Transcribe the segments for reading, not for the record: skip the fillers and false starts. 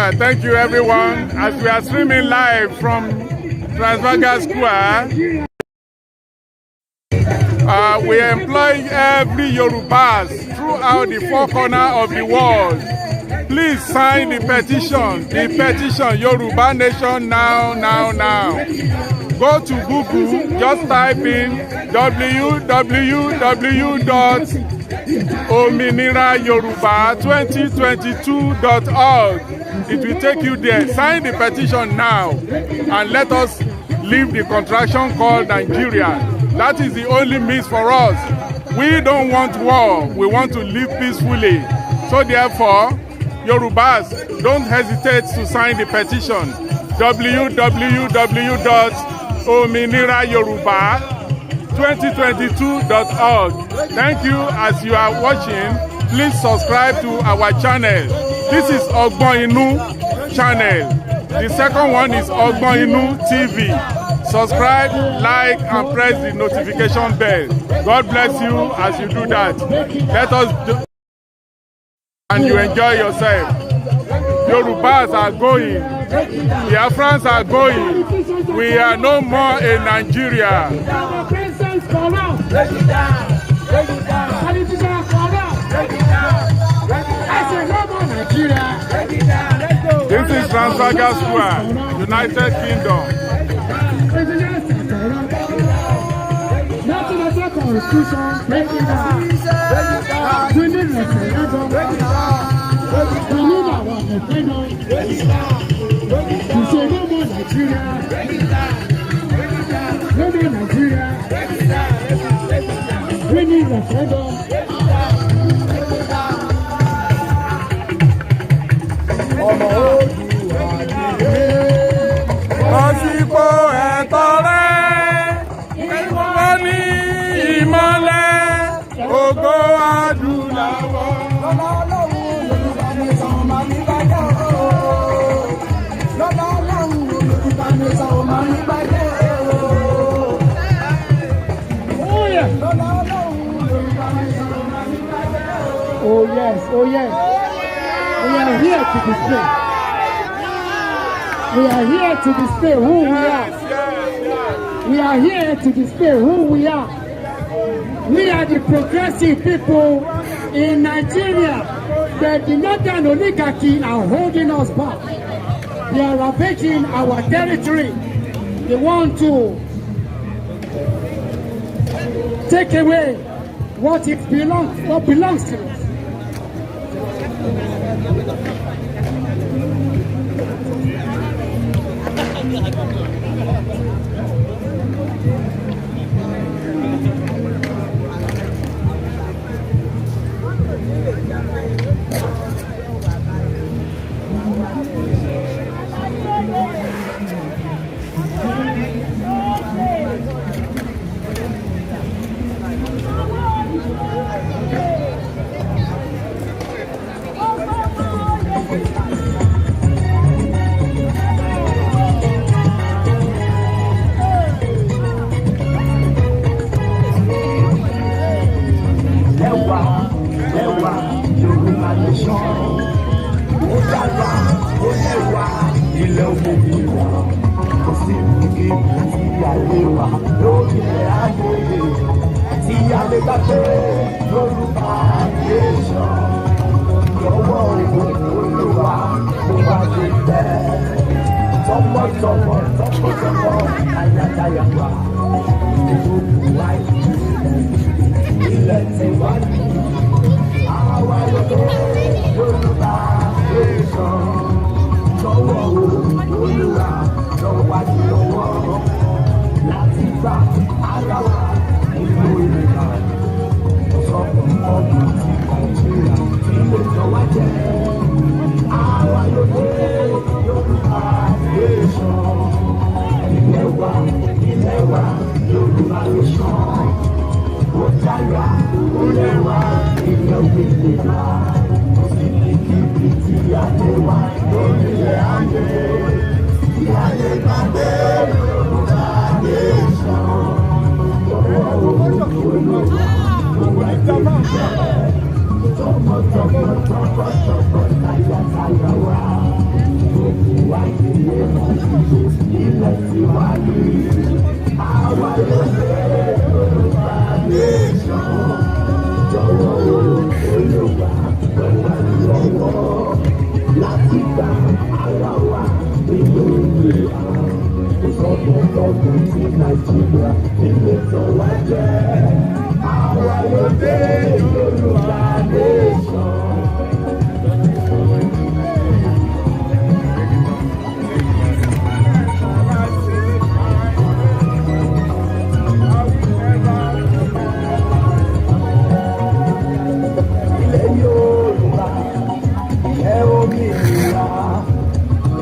Yeah, thank you everyone. As we are streaming live from Transvaga Square, we employ every Yorubas throughout the four corners of the world. Please sign the petition Yoruba Nation now. Go to Google, just type in www.ogboninunTV2022.org. It will take you there. Sign the petition now and let us leave the contraction called Nigeria. That is the only means for us. We don't want war. We want to live peacefully. So therefore, Yorubas, don't hesitate to sign the petition. www.ogboninunTV2022.org. Thank you. As you are watching, please subscribe to our channel. This is ogboninun channel. The second one is ogboninunTV. Subscribe, like, and press the notification bell. God bless you as you do that. Let us do, and you enjoy yourself. Yorubas are going. Biafrans are going. We are no more in Nigeria. This is Transvaga Square, United Kingdom. Constitution, break it down. We need referendum. We need our referendum. We say no more Nigeria. No more Nigeria. We need referendum. Ọmọ Òṣìpò ẹ̀tọ́ rẹ̀ wọ́n ní ìmọ́lẹ̀ ògo adúláwọ̀. Lọ́lá Ọlọ́run Yorùbá nation máa ní bàjẹ́ o. Lọ́lá Ọlọ́run Yorùbá nation máa ní bàjẹ́ o. Lọ́lá Ọlọ́run Yorùbá nation máa ní bàjẹ́ o. Oh yes, oh yes. We are here to display. We are here to display who we are. We are here to display who we are. We are the progressive people in Nigeria. The northern oligarchy are holding us back. They are ravaging our territory. They want to take away what belongs to us. ilé tó wá jẹ́ àwa ló dé Yorùbá nation.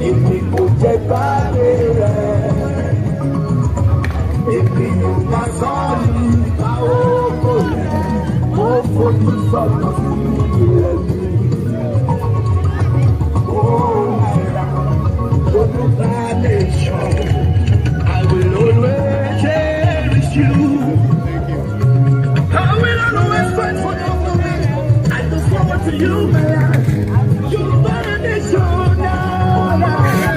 Èmi kò jẹ́ gbàgbé rẹ̀, èmi ò bá sọ́ọ̀lì ìgbà owó rẹ̀, mo fojú sọ̀tọ̀ sí ilẹ̀ mi. Oh, Yoruba nation, I will always cherish you. I will always fight for your glory. I look forward to you, man. Yoruba nation now.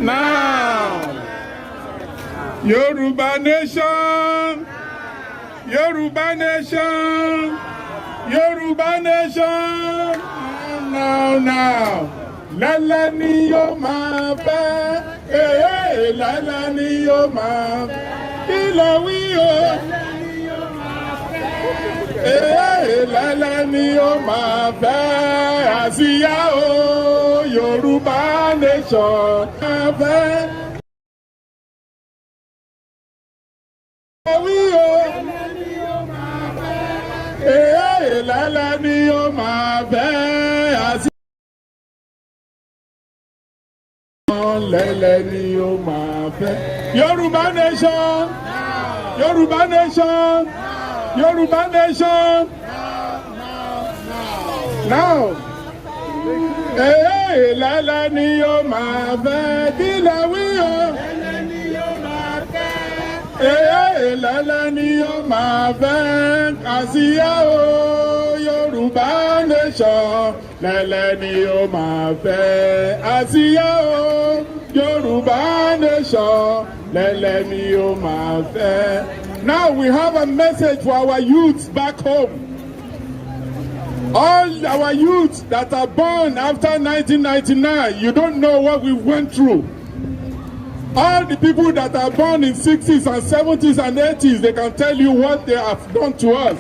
Now, Yoruba nation, Yoruba nation, Yoruba nation. Now, lala ni yo máa fẹ́, lala ni yo máa fẹ́, kí ló wí o? Lala ni yo máa fẹ́, àsíá o, Yoruba nation máa fẹ́. Lala ni yo máa fẹ́, àsíá lẹ́lẹ́ ni yo máa fẹ́. Yoruba nation, Yoruba nation, Yoruba nation. Now, lala ni yo máa fẹ́, kí la wí o? Lala ni yo máa fẹ́, àsíá o, Yoruba nation. Lala ni yo máa fẹ́, àsíá o, Yoruba nation. Lala ni yo máa fẹ́. Now we have a message for our youths back home. All our youths that are born after 1999, you don't know what we went through. All the people that are born in 60s and 70s and 80s, they can tell you what they have done to us.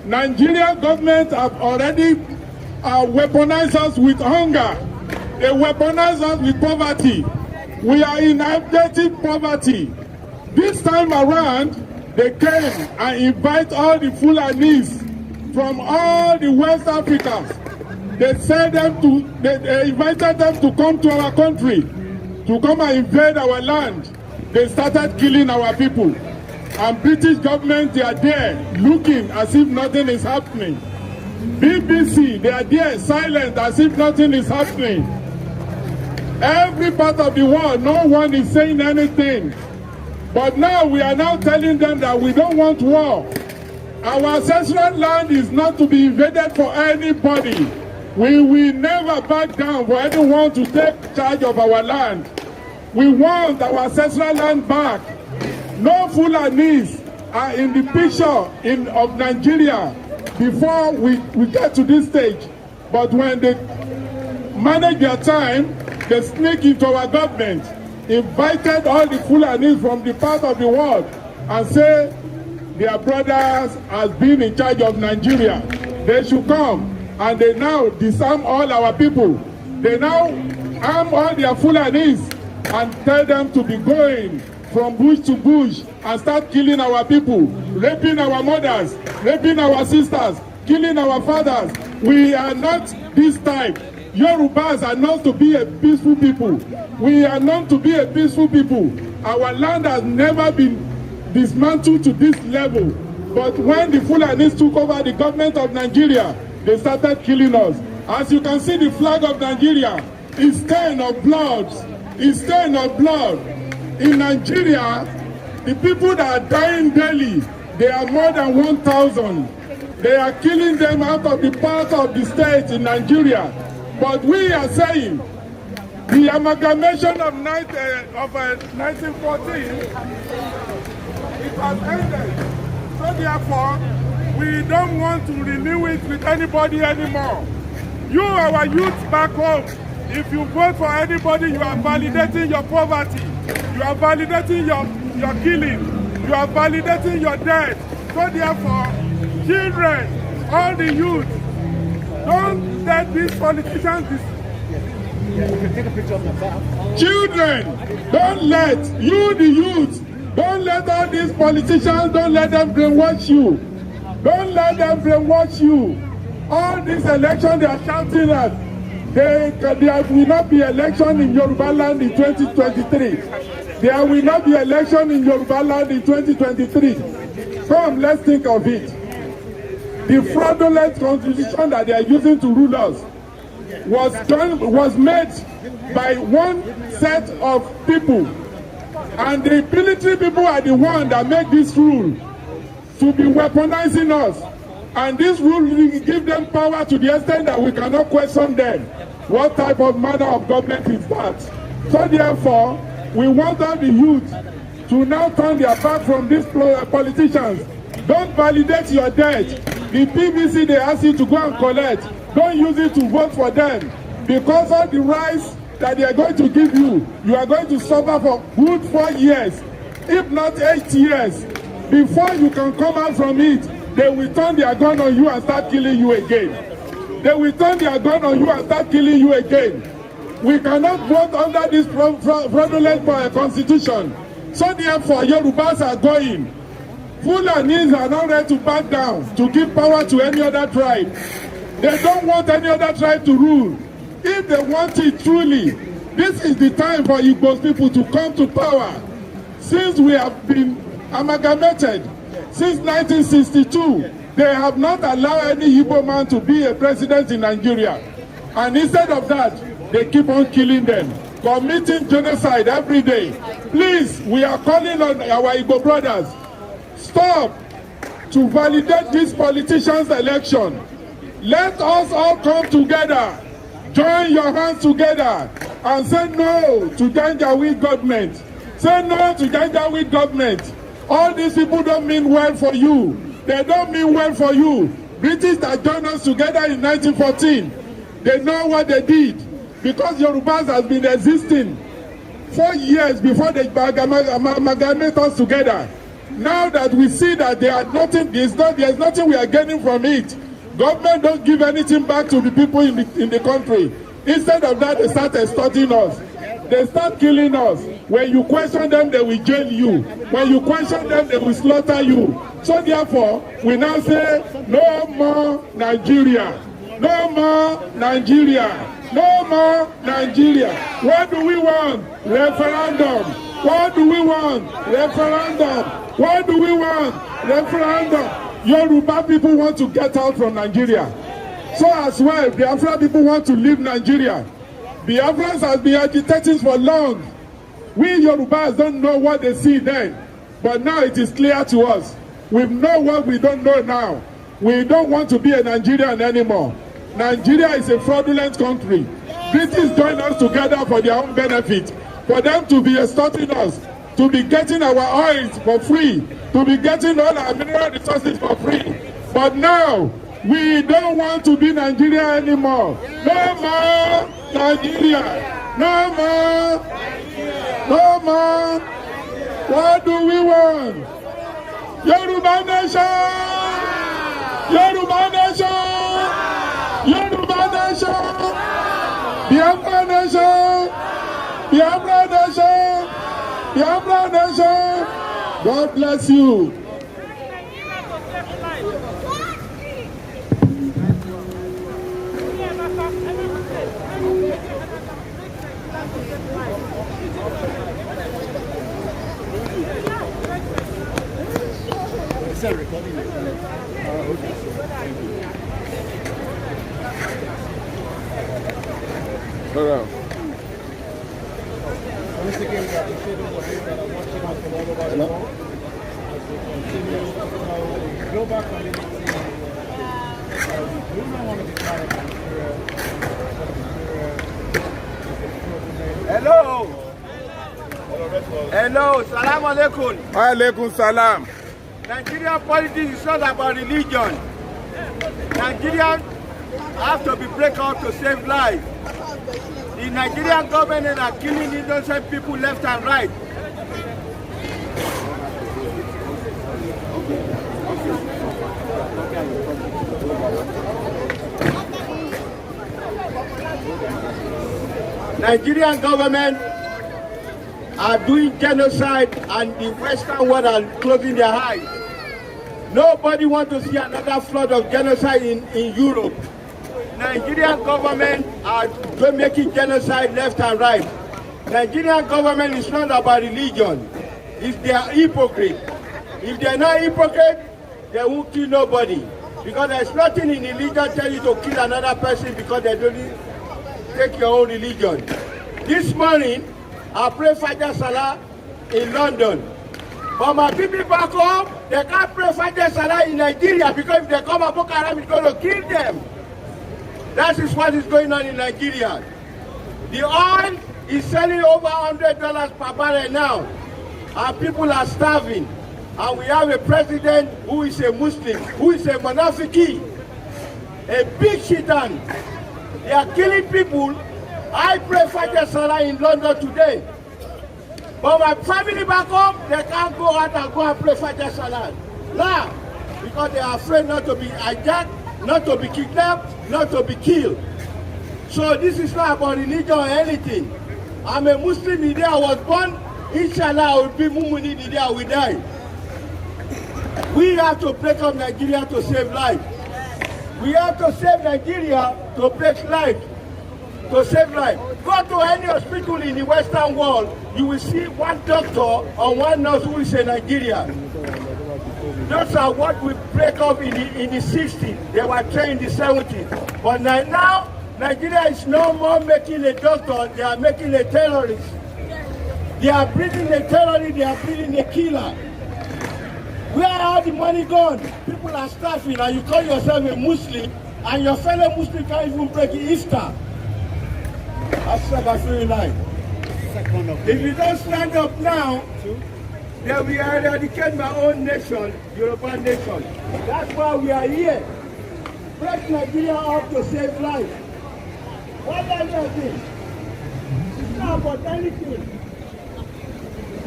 Nigerian government have already weaponized us with hunger. They weaponize us with poverty. We are in abject poverty. This time around, they came and invite all the Fulanis from all the West Africa. They invited them to come to our country, to come and invade our land. They started killing our people. And British government, they are there looking as if nothing is happening. BBC, they are there silent as if nothing is happening. Every part of the world, no one is saying anything. But now we are now telling them that we don't want war. Our ancestral land is not to be invaded for anybody. We will never back down for anyone to take charge of our land. We want our ancestral land back. No Fulanis are in the picture of Nigeria before we get to this stage. But when they manage their time, they sneak into our government, invited all the Fulanis from the part of the world and say their brothers has been in charge of Nigeria. They should come, and they now disarm all our people. They now arm all their Fulanis and tell them to be going from bush to bush and start killing our people, raping our mothers, raping our sisters, killing our fathers. We are not this type. Yorubas are known to be a peaceful people. We are known to be a peaceful people. Our land has never been dismantled to this level. But when the Fulanis took over the government of Nigeria, they started killing us. As you can see, the flag of Nigeria is stained of blood. It's stained of blood. In Nigeria, the people that are dying daily, they are more than 1,000. They are killing them out of the part of the state in Nigeria. But we are saying the amalgamation of 1914, it has ended. So therefore, we don't want to renew it with anybody anymore. You, our youth back home, if you vote for anybody, you are validating your poverty. You are validating your killing. You are validating your death. So therefore, children, all the youth, don't let these politicians take a picture of yourself. Children, don't let you, the youth, don't let all these politicians, don't let them brainwash you. Don't let them brainwash you. All this election they are shouting at, there will not be election in Yoruba land in 2023. There will not be election in Yoruba land in 2023. Come, let's think of it. The fraudulent constitution that they are using to rule us was made by one set of people, and the military people are the one that make this rule to be weaponizing us, and this rule will give them power to the extent that we cannot question them. What type of manner of government is that? So therefore, we want all the youth to now turn their back from these politicians. Don't validate your debt. The PVC they ask you to go and collect, don't use it to vote for them, because of the rights that they are going to give you, you are going to suffer for good 4 years, if not 8 years. Before you can come out from it, they will turn their gun on you and start killing you again. They will turn their gun on you and start killing you again. We cannot vote under this fraudulent constitution. So therefore, Yorubas are going. Fulanis are not ready to back down to give power to any other tribe. They don't want any other tribe to rule. If they want it truly, this is the time for Igbo people to come to power. Since we have been amalgamated, since 1962, they have not allowed any Igbo man to be a president in Nigeria. And instead of that, they keep on killing them, committing genocide every day. Please, we are calling on our Igbo brothers, stop to validate this politician's election. Let us all come together, join your hands together, and say no to Janjaweed government. Say no to Janjaweed government. All these people don't mean well for you. They don't mean well for you. British that joined us together in 1914, they know what they did, because Yorubas has been existing 4 years before they amalgamate us together. Now that we see that there's nothing we are gaining from it, government don't give anything back to the people in the country. Instead of that, they start extorting us. They start killing us. When you question them, they will jail you. When you question them, they will slaughter you. So therefore, we now say, no more Nigeria. No more Nigeria. No more Nigeria. What do we want? Referendum. What do we want? Referendum. What do we want? Referendum. Yoruba people want to get out from Nigeria. So as well, Biafra people want to leave Nigeria. Biafrans has been agitating for long. We Yorubas don't know what they see then, but now it is clear to us. We know what we don't know now. We don't want to be a Nigerian anymore. Nigeria is a fraudulent country. British join us together for their own benefit, for them to be extorting us, to be getting our oils for free, to be getting all our mineral resources for free. But now, we don't want to be Nigeria anymore. No more Nigeria. No more. No more. What do we want? Yoruba nation. Yoruba nation. Yoruba nation. Biafra nation. Biafra nation. Biafra nation. God bless you. Hello. Hello. Hello. Salam alaikum. Alaikum salam. Nigerian politics is not about religion. Nigerians have to be break up to save lives. The Nigerian government are killing innocent people left and right. Nigerian government are doing genocide and the Western world are closing their eyes. Nobody wants to see another flood of genocide in Europe. Nigerian government are making genocide left and right. Nigerian government is not about religion. If they are hypocrite. If they are not hypocrite, they won't kill nobody. Because there's nothing in religion tell you to kill another person because they don't take your own religion. This morning, I pray Fajr Salah in London. But my people back home, they can't pray Fajr Salah in Nigeria because if they come up, Boko Haram is going to kill them. That is what is going on in Nigeria. The oil is selling over $100 per barrel now. Our people are starving. And we have a president who is a Muslim, who is a monafiki, a big shaitan. They are killing people. I pray Fajr Salah in London today. But my family back home, they can't go out and go and pray Fajr Salah. Now, because they are afraid not to be hijacked, not to be kidnapped, not to be killed. So this is not about religion or anything. I'm a Muslim, the day I was born, inshallah I will be Mumuni the day I will die. We have to break up Nigeria to save life. We have to save Nigeria to break life, to save life. Go to any hospital in the Western world, you will see one doctor or one nurse who is a Nigerian. Those are what we break up in the 60s. They were trained in the 70s. But now, Nigeria is no more making a doctor, they are making a terrorist. They are breeding a terrorist, they are breeding a killer. Where are the money gone? People are starving and you call yourself a Muslim and your fellow Muslim can't even break Easter. That's what I feel like. If you don't stand up now, then we eradicate my own nation, Yoruba nation. That's why we are here. Break Nigeria up to save life. What are you doing? It's not about anything.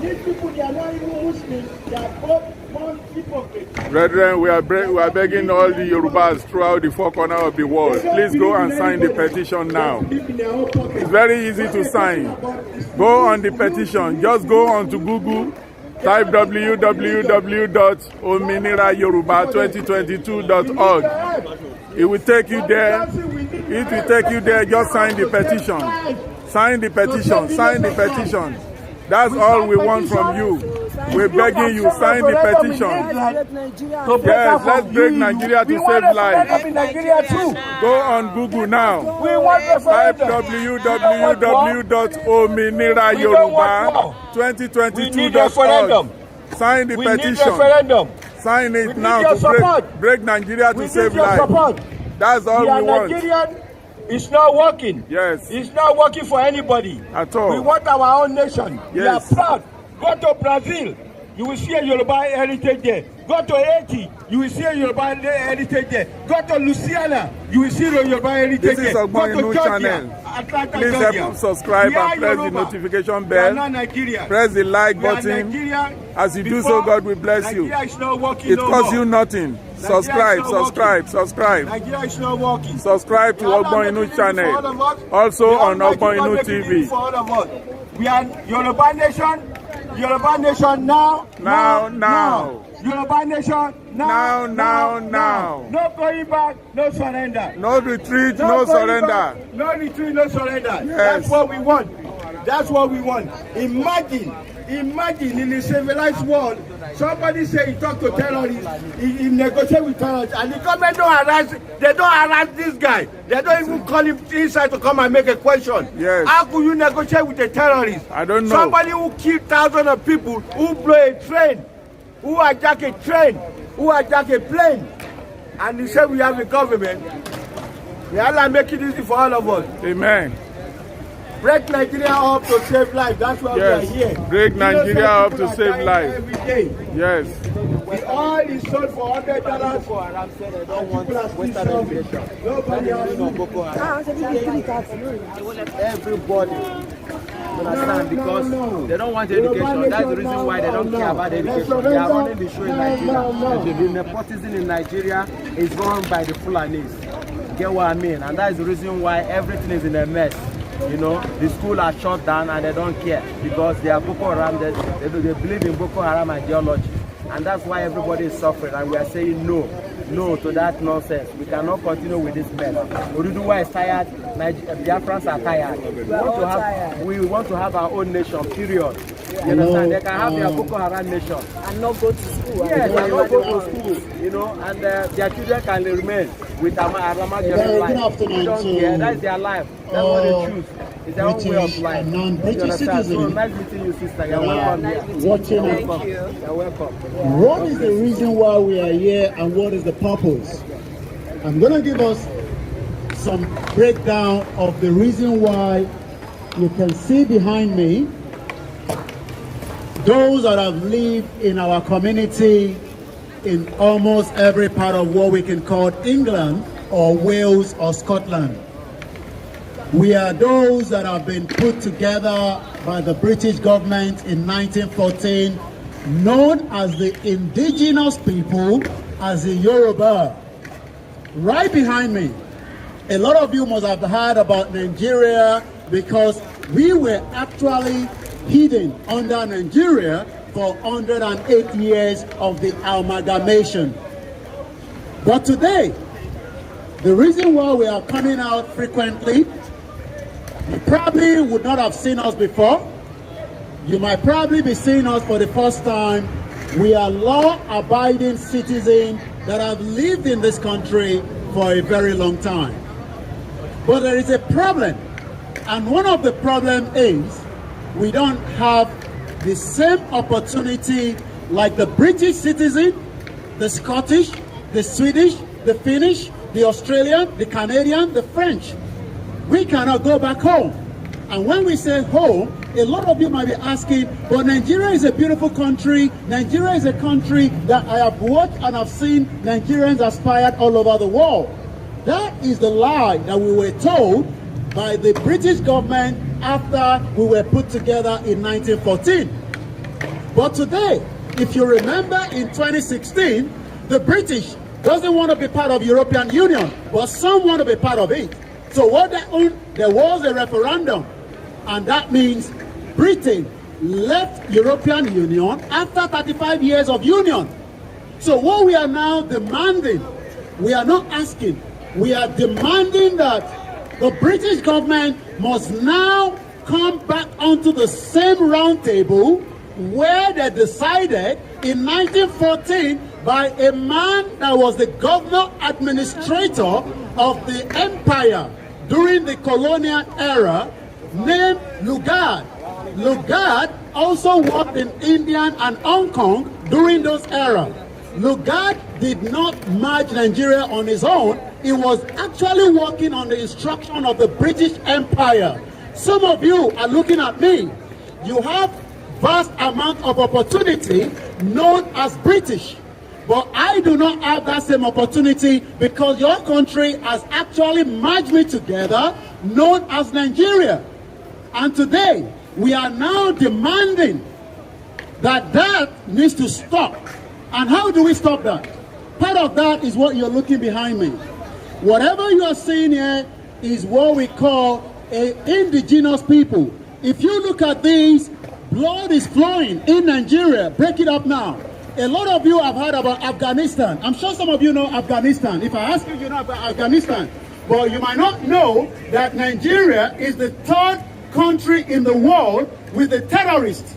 These people, they are not even Muslims. They are both one hypocrites. Brethren, we are begging all the Yorubas throughout the four corners of the world. Please go and sign the petition now. It's very easy to sign. Go on the petition. Just go on to Google. Type www.ogboninunTV2022.org. It will take you there. It will take you there. Just sign the petition. Sign the petition. Sign the petition. That's all we want from you. We're begging you, sign the petition. Yes, let's break Nigeria to save life. Go on Google now. Type www.ogboninunTV2022.org. Sign the petition. Sign it now to break Nigeria to save life. That's all we want. It's not working. Yes. It's not working for anybody. At all. We want our own nation. Yes. We are proud. Go to Brazil. You will see a Yoruba heritage there. Go to Haiti. You will see a Yoruba heritage there. Go to Louisiana. You will see a Yoruba heritage there. This is ogboninun channel. Atlanta, Please help subscribe and press the notification bell. Press the like button. As you do so, God will bless you. It costs you nothing. Subscribe. Nigeria is not working. Subscribe to ogboninun channel. Also on ogboninunTV. We are Yoruba nation. Yoruba nation now. Yoruba nation now. No going back, no surrender. No retreat, no surrender. No retreat, no surrender. Yes. That's what we want. That's what we want. Imagine in a civilized world, somebody say he talk to terrorists, he negotiate with terrorists, and the government they don't harass this guy. They don't even call him inside to come and make a question. Yes. How could you negotiate with a terrorist? I don't know. Somebody who killed thousands of people, who blow a train, who hijack a train, who hijack a plane, and he said we have a government. May Allah make it easy for all of us. Amen. Break Nigeria up to save life. That's why we are here. Break Nigeria up to save life. Every day. Yes. The oil is sold for $100. Boko Haram said they don't want Western education. Nobody has Boko Haram. Everybody. You understand? Because they don't want education. That's the reason why they don't care about education. They are running the show in Nigeria. The nepotism in Nigeria is run by the Fulanis. Get what I mean? And that is the reason why everything is in a mess. You know, the school are shut down and they don't care because they are Boko Haram. They believe in Boko Haram ideology, and that's why everybody is suffering. And we are saying no to that nonsense. We cannot continue with this mess. Oduduwa is tired. Biafrans are tired. We want to have our own nation. Period. You understand? They can have their Boko Haram nation and not go to school. Yes, and not go to school. You know, and their children can remain with Arama life. They don't care. That's their life. That's what they choose. It's their own way of life. Non-British citizens. So nice meeting you, sister. You're welcome here. Watching You're us. welcome. You're welcome. What is the reason why we are here and what is the purpose? I'm going to give us some breakdown of the reason why. You can see behind me those that have lived in our community in almost every part of what we can call England or Wales or Scotland. We are those that have been put together by the British government in 1914, known as the indigenous people, as the Yoruba. Right behind me, a lot of you must have heard about Nigeria because we were actually hidden under Nigeria for 108 years of the amalgamation. But today, the reason why we are coming out frequently, you probably would not have seen us before. You might probably be seeing us for the first time. We are law-abiding citizens that have lived in this country for a very long time. But there is a problem. And one of the problems is we don't have the same opportunity like the British citizen, the Scottish, the Swedish, the Finnish, the Australian, the Canadian, the French. We cannot go back home. And when we say home, a lot of you might be asking, but Nigeria is a beautiful country. Nigeria is a country that I have watched and have seen Nigerians aspired all over the world. That is the lie that we were told by the British government after we were put together in 1914. But today, if you remember in 2016, the British doesn't want to be part of European Union, but some want to be part of it. So what there was a referendum, and that means Britain left European Union after 35 years of union. So what we are now demanding, we are not asking, we are demanding that the British government must now come back onto the same round table where they decided in 1914 by a man that was the governor administrator of the empire during the colonial era named Lugard. Lugard also worked in India and Hong Kong during those eras. Lugard did not merge Nigeria on his own. He was actually working on the instruction of the British Empire. Some of you are looking at me. You have vast amount of opportunity known as British. But I do not have that same opportunity because your country has actually merged me together, known as Nigeria. And today, we are now demanding that that needs to stop. And how do we stop that? Part of that is what you're looking behind me. Whatever you are seeing here is what we call indigenous people. If you look at these, blood is flowing in Nigeria. Break it up now. A lot of you have heard about Afghanistan. I'm sure some of you know Afghanistan. If I ask you, you know about Afghanistan. But you might not know that Nigeria is the third country in the world with the terrorists.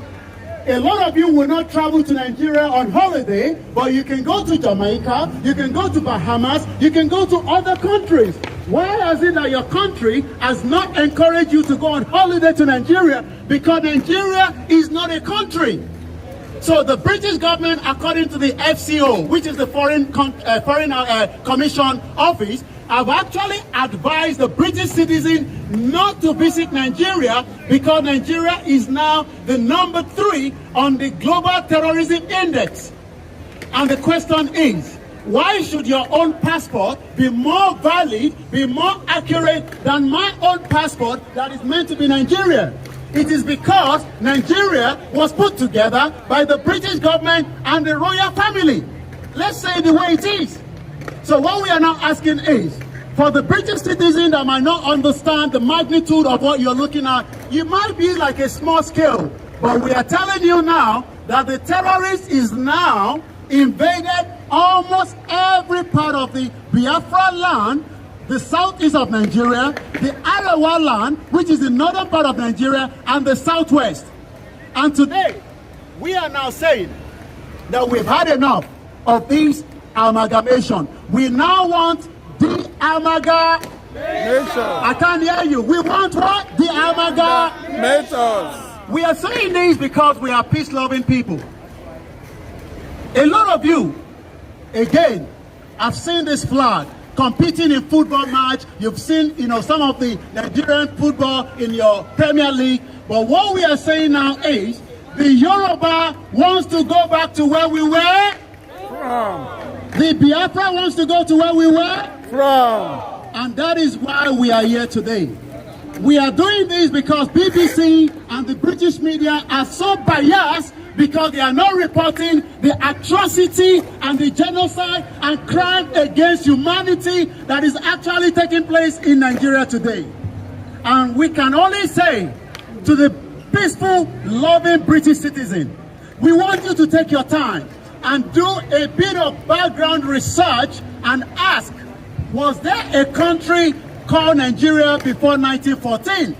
A lot of you will not travel to Nigeria on holiday, but you can go to Jamaica, you can go to Bahamas, you can go to other countries. Why is it that your country has not encouraged you to go on holiday to Nigeria? Because Nigeria is not a country. So the British government, according to the FCO, which is the Foreign Commission Office, have actually advised the British citizen not to visit Nigeria because Nigeria is now the number 3 on the Global Terrorism Index. And the question is, why should your own passport be more valid, be more accurate than my own passport that is meant to be Nigeria? It is because Nigeria was put together by the British government and the royal family. Let's say it the way it is. So what we are now asking is, for the British citizen that might not understand the magnitude of what you're looking at, you might be like a small scale, but we are telling you now that the terrorist is now invaded almost every part of the Biafra land, the southeast of Nigeria, the Arawa land, which is the northern part of Nigeria, and the southwest. And today, we are now saying that we've had enough of this amalgamation. We now want the amalgamation. I can't hear you. We want what? The amalgamation. We are saying this because we are peace-loving people. A lot of you, again, have seen this flag competing in football match. You've seen, some of the Nigerian football in your Premier League. But what we are saying now is the Yoruba wants to go back to where we were from. The Biafra wants to go to where we were from. And that is why we are here today. We are doing this because BBC and the British media are so biased because they are not reporting the atrocity and the genocide and crime against humanity that is actually taking place in Nigeria today. And we can only say to the peaceful, loving British citizen, we want you to take your time and do a bit of background research and ask, was there a country called Nigeria before 1914?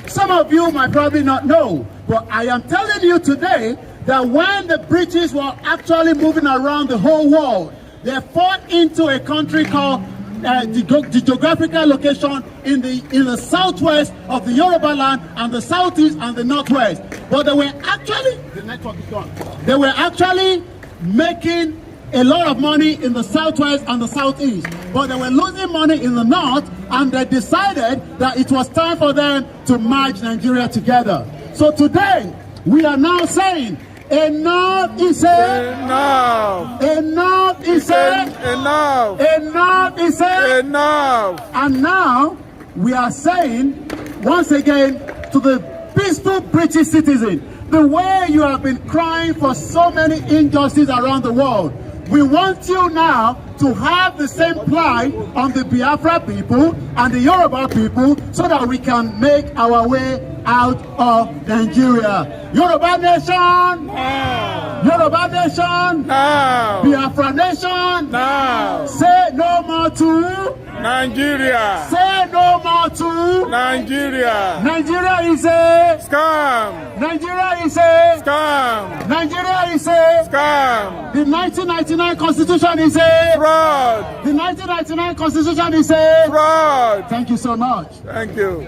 Some of you might probably not know, but I am telling you today that when the British were actually moving around the whole world, they fought into a country called the geographical location in the southwest of the Yoruba land and the southeast and the northwest. But they were actually, the network is gone. They were actually making a lot of money in the southwest and the southeast, but they were losing money in the north, and they decided that it was time for them to merge Nigeria together. So today, we are now saying, enough is enough. Enough is enough. Enough is enough. And now, we are saying, once again, to the peaceful British citizen, the way you have been crying for so many injustices around the world, we want you now to have the same plight on the Biafra people and the Yoruba people so that we can make our way out of Nigeria. Yoruba nation! No. Yoruba nation! No. Biafra nation! No. Say no more to Nigeria! Say no more to Nigeria! Nigeria is a scam! Nigeria is a scam! Nigeria is a scam! The 1999 Constitution is a fraud! The 1999 Constitution is a fraud! Thank you so much. Thank you.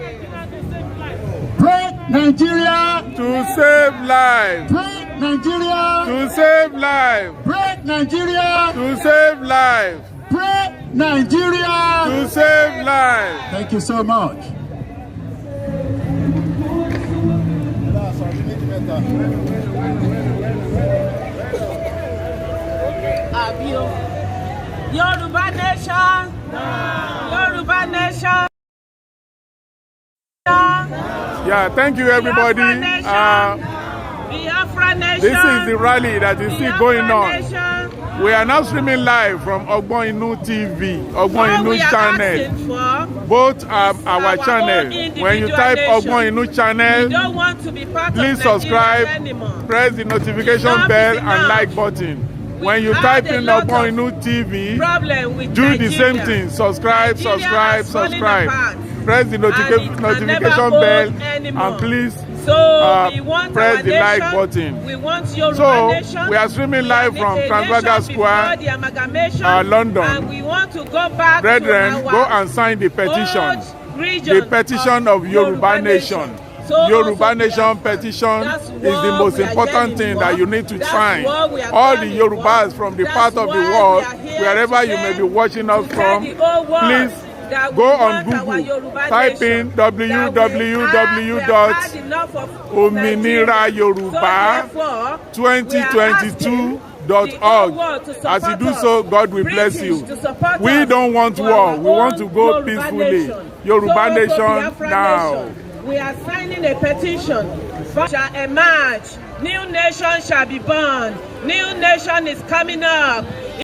Break Nigeria to save life. Break Nigeria to save life. Break Nigeria to save life. Break Nigeria to save life. Thank you so much. Yoruba nation. Yoruba nation. Yeah, thank you everybody. This is the rally that is still going on. We are now streaming live from ogboninunTV, ogboninun channel. Both are our channel. When you type ogboninun channel, please subscribe, press the notification bell and like button. When you type in ogboninunTV, do the same thing. Subscribe, subscribe, subscribe. press the notification bell, and please we want press our the nation, like button. We want Yoruba So nation. we are streaming live from Trafalgar Square, London. And we want to go back Brethren, to our go and sign the petition. region The petition of Yoruba Nation. So Yoruba Nation petition is the most important thing that you need to sign. All the Yorubas from the part of the world, wherever you may be watching us from, please go on Google, type in www.ominilayoruba2022.org. As you do so, God will bless you. We don't want war. We want to go peacefully. Yoruba Nation now. We are signing a petition. Shall emerge. New nation shall be born. New nation is coming up.